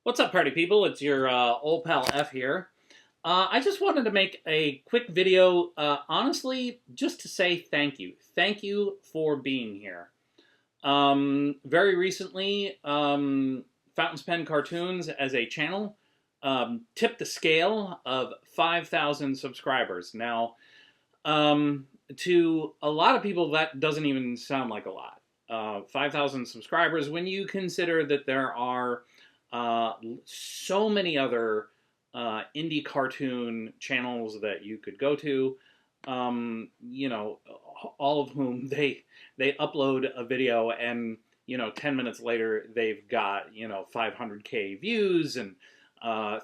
What's up, party people? It's your old pal F here. I just wanted to make a quick video, honestly, just to say thank you. Thank you for being here. Very recently, Fountain's Pen Cartoons as a channel tipped the scale of 5,000 subscribers. Now, to a lot of people, that doesn't even sound like a lot. 5,000 subscribers, when you consider that there are uh, so many other indie cartoon channels that you could go to, you know, all of whom they upload a video and 10 minutes later they've got 500K views and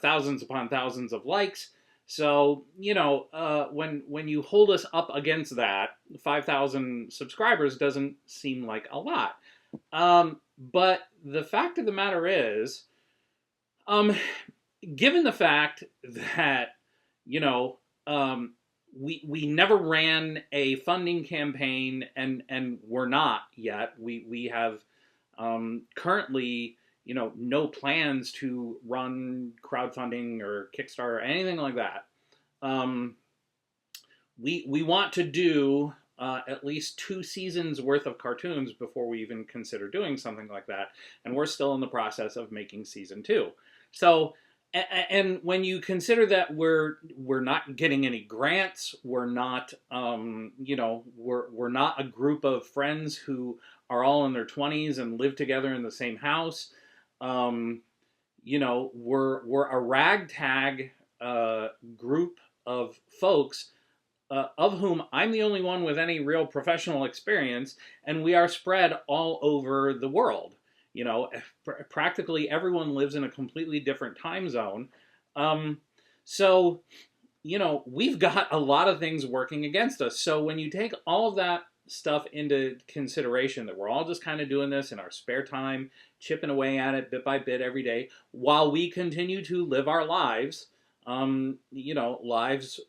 thousands upon thousands of likes. So when you hold us up against that, 5,000 subscribers doesn't seem like a lot. But the fact of the matter is, um, given the fact that you know we never ran a funding campaign, and we're not yet. We have currently no plans to run crowdfunding or Kickstarter or anything like that. Um, we want to do at least 2 seasons worth of cartoons before we even consider doing something like that, and we're still in the process of making season 2. So, and when you consider that we're not getting any grants, we're not we're not a group of friends who are all in their 20s and live together in the same house. Um, we're a ragtag group of folks, of whom I'm the only one with any real professional experience, and we are spread all over the world. Practically everyone lives in a completely different time zone. Um, so, we've got a lot of things working against us. So when you take all of that stuff into consideration, that we're all just kind of doing this in our spare time, chipping away at it bit by bit every day, while we continue to live our lives, lives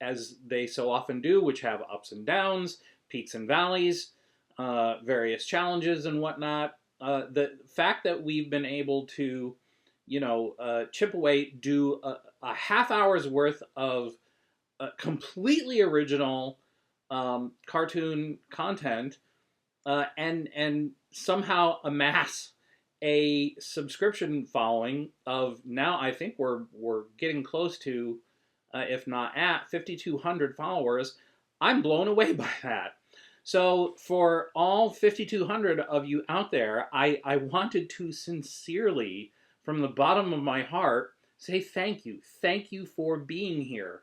as they so often do, which have ups and downs, peaks and valleys, various challenges and whatnot. The fact that we've been able to, chip away, do a half hour's worth of completely original cartoon content, and somehow amass a subscription following of, now I think we're getting close to, if not at 5,200 followers. I'm blown away by that. So for all 5,200 of you out there, I wanted to sincerely, from the bottom of my heart, say thank you. Thank you for being here.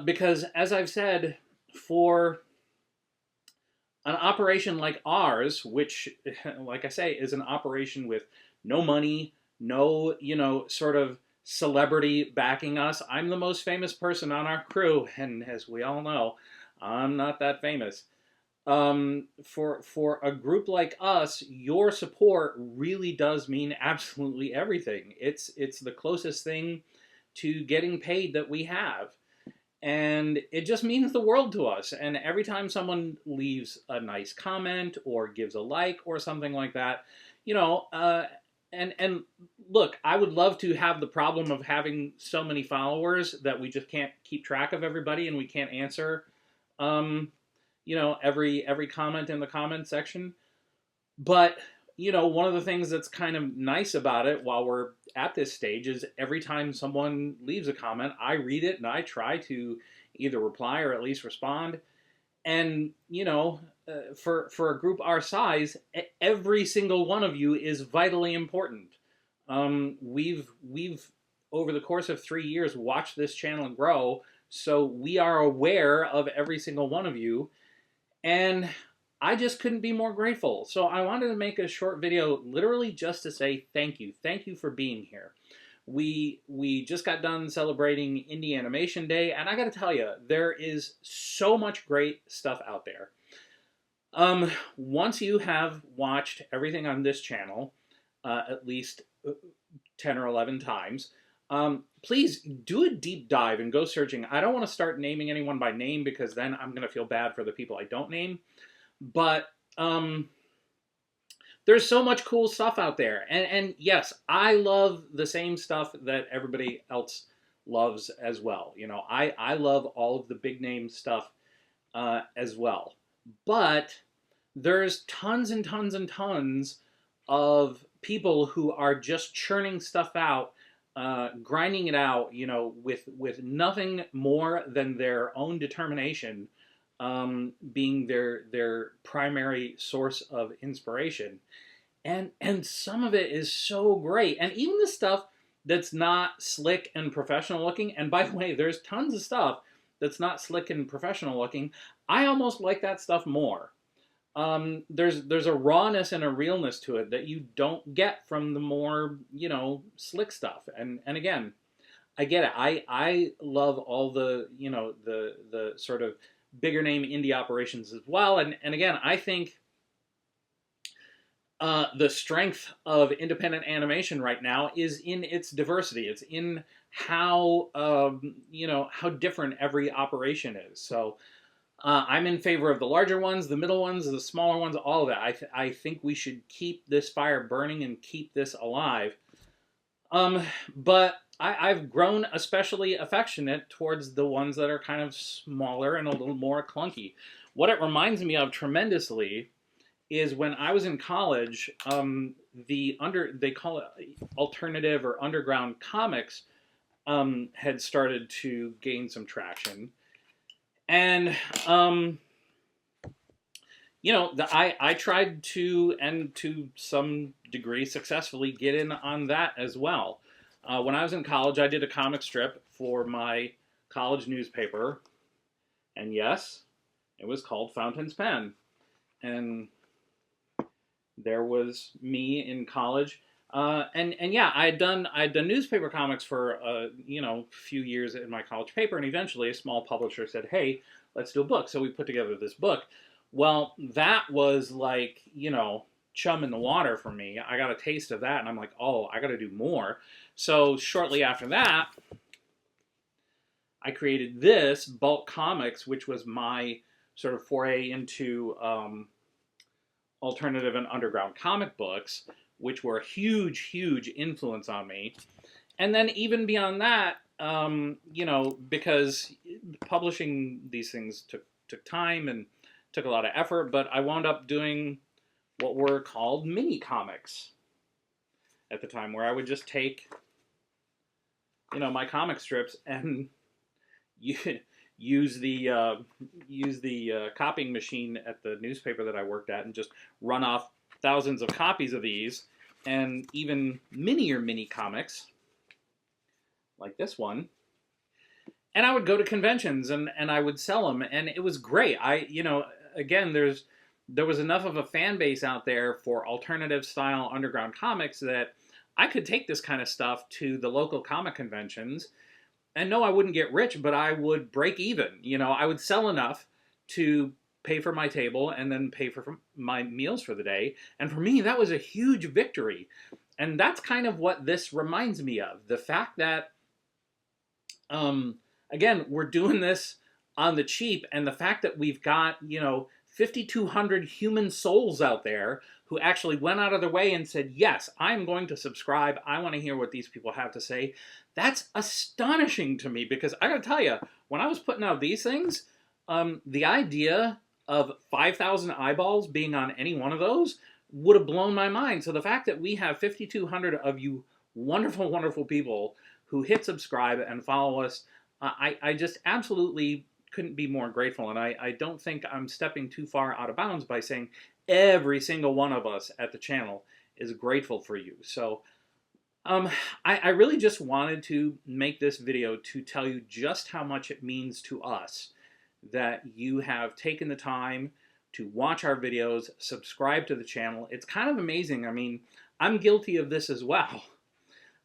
Because as I've said, for an operation like ours, which, like I say, is an operation with no money, no, sort of celebrity backing us. I'm the most famous person on our crew, and as we all know, I'm not that famous. For a group like us, your support really does mean absolutely everything. It's the closest thing to getting paid that we have, and it just means the world to us. And every time someone leaves a nice comment or gives a like or something like that, you know and look, I would love to have the problem of having so many followers that we just can't keep track of everybody and we can't answer um every comment in the comment section. But one of the things that's kind of nice about it, while we're at this stage, is every time someone leaves a comment, I read it and I try to either reply or at least respond. And for a group our size, every single one of you is vitally important. We've over the course of 3 years watched this channel grow, so we are aware of every single one of you, and I just couldn't be more grateful. So I wanted to make a short video literally just to say thank you. Thank you for being here. We just got done celebrating Indie Animation Day, and I got to tell you, there is so much great stuff out there. Once you have watched everything on this channel, at least 10 or 11 times, please do a deep dive and go searching. I don't want to start naming anyone by name because then I'm going to feel bad for the people I don't name. But there's so much cool stuff out there. And yes, I love the same stuff that everybody else loves as well. You know, I love all of the big name stuff as well. But there's tons and tons and tons of people who are just churning stuff out, grinding it out, you know, with nothing more than their own determination being their primary source of inspiration. And some of it is so great. And even the stuff that's not slick and professional looking, and by the way, there's tons of stuff that's not slick and professional looking, I almost like that stuff more. There's a rawness and a realness to it that you don't get from the more, you know, slick stuff. And again, I get it. I love all the, you know, the sort of bigger name indie operations as well. And again, I think the strength of independent animation right now is in its diversity. It's in how you know, how different every operation is. So I'm in favor of the larger ones, the middle ones, the smaller ones, all of that. I think we should keep this fire burning and keep this alive. But I've grown especially affectionate towards the ones that are kind of smaller and a little more clunky. What it reminds me of tremendously is when I was in college, they call it alternative or underground comics had started to gain some traction. And you know, I tried to, and to some degree successfully, get in on that as well. When I was in college, I did a comic strip for my college newspaper, and yes, it was called Fountain's Pen. And there was me in college, and yeah, I had done newspaper comics for you know, a few years in my college paper, and eventually a small publisher said, "Hey, let's do a book." So we put together this book. Well, that was like, you know, chum in the water for me. I got a taste of that, and I'm like, oh, I got to do more. So shortly after that, I created this Bulk Comics, which was my sort of foray into alternative and underground comic books, which were a huge, huge influence on me. And then even beyond that, you know, because publishing these things took time and took a lot of effort, but I wound up doing what were called mini comics at the time, where I would just take, you know, my comic strips and use the copying machine at the newspaper that I worked at and just run off thousands of copies of these, and even mini comics like this one. And I would go to conventions and I would sell them, and it was great. You know, again, there was enough of a fan base out there for alternative style underground comics that I could take this kind of stuff to the local comic conventions. And no, I wouldn't get rich, but I would break even. You know, I would sell enough to pay for my table and then pay for my meals for the day. And for me, that was a huge victory. And that's kind of what this reminds me of. The fact that, again, we're doing this on the cheap, and the fact that we've got, you know, 5,200 human souls out there who actually went out of their way and said, yes, I'm going to subscribe. I want to hear what these people have to say. That's astonishing to me, because I got to tell you, when I was putting out these things, the idea of 5,000 eyeballs being on any one of those would have blown my mind. So the fact that we have 5,200 of you wonderful, wonderful people who hit subscribe and follow us, I just absolutely couldn't be more grateful. And I don't think I'm stepping too far out of bounds by saying every single one of us at the channel is grateful for you. So I really just wanted to make this video to tell you just how much it means to us that you have taken the time to watch our videos, subscribe to the channel. It's kind of amazing. I mean, I'm guilty of this as well.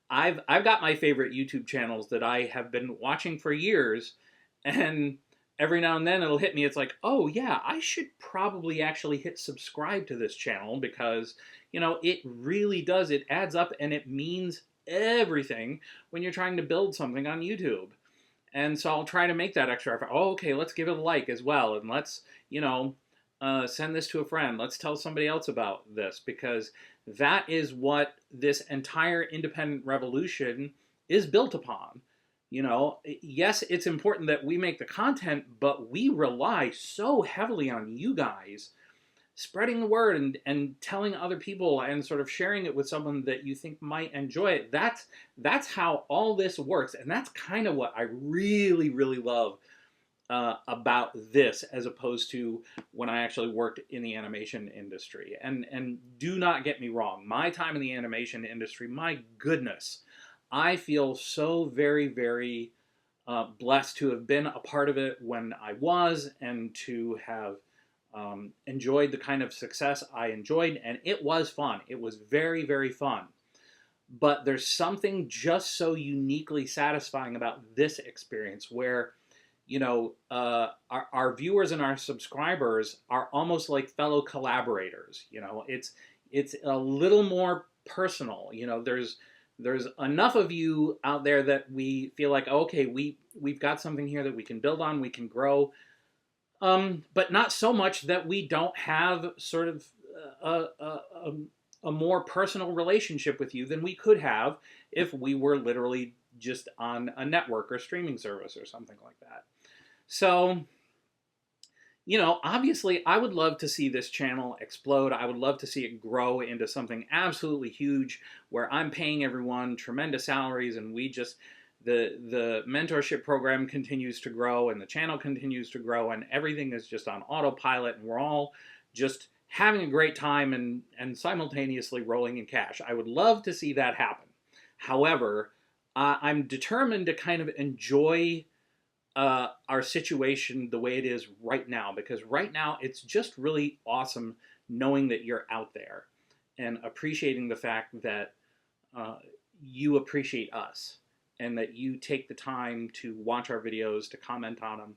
I've got my favorite YouTube channels that I have been watching for years, and every now and then it'll hit me. It's like, oh yeah, I should probably actually hit subscribe to this channel, because, you know, it really does. It adds up, and it means everything when you're trying to build something on YouTube. And so I'll try to make that extra effort. Oh, okay, let's give it a like as well, and let's, you know, send this to a friend. Let's tell somebody else about this, because that is what this entire independent revolution is built upon. You know, yes, it's important that we make the content, but we rely so heavily on you guys spreading the word and telling other people and sort of sharing it with someone that you think might enjoy it. That's how all this works, and that's kind of what I really, really love about this, as opposed to when I actually worked in the animation industry. And do not get me wrong, my time in the animation industry, my goodness, I feel so very, very blessed to have been a part of it when I was, and to have enjoyed the kind of success I enjoyed. And it was fun. It was very, very fun. But there's something just so uniquely satisfying about this experience, where our viewers and our subscribers are almost like fellow collaborators. It's a little more personal. There's enough of you out there that we feel like, okay, we've got something here that we can build on, we can grow, but not so much that we don't have sort of a more personal relationship with you than we could have if we were literally just on a network or streaming service or something like that. So, obviously I would love to see this channel explode. I would love to see it grow into something absolutely huge, where I'm paying everyone tremendous salaries, and the mentorship program continues to grow, and the channel continues to grow, and everything is just on autopilot, and we're all just having a great time and simultaneously rolling in cash. I would love to see that happen. However, I'm determined to kind of enjoy our situation the way it is right now, because right now it's just really awesome knowing that you're out there and appreciating the fact that you appreciate us, and that you take the time to watch our videos, to comment on them,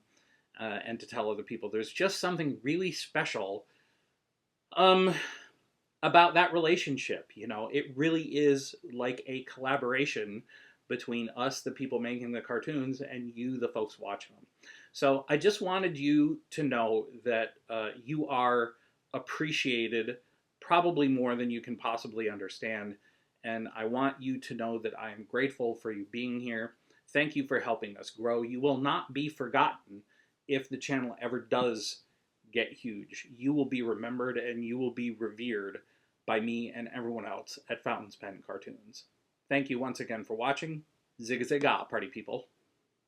and to tell other people. There's just something really special about that relationship. It really is like a collaboration between us, the people making the cartoons, and you, the folks watching them. So I just wanted you to know that you are appreciated, probably more than you can possibly understand. And I want you to know that I am grateful for you being here. Thank you for helping us grow. You will not be forgotten if the channel ever does get huge. You will be remembered, and you will be revered by me and everyone else at Fountain's Pen Cartoons. Thank you once again for watching. Zig zig ah, party people.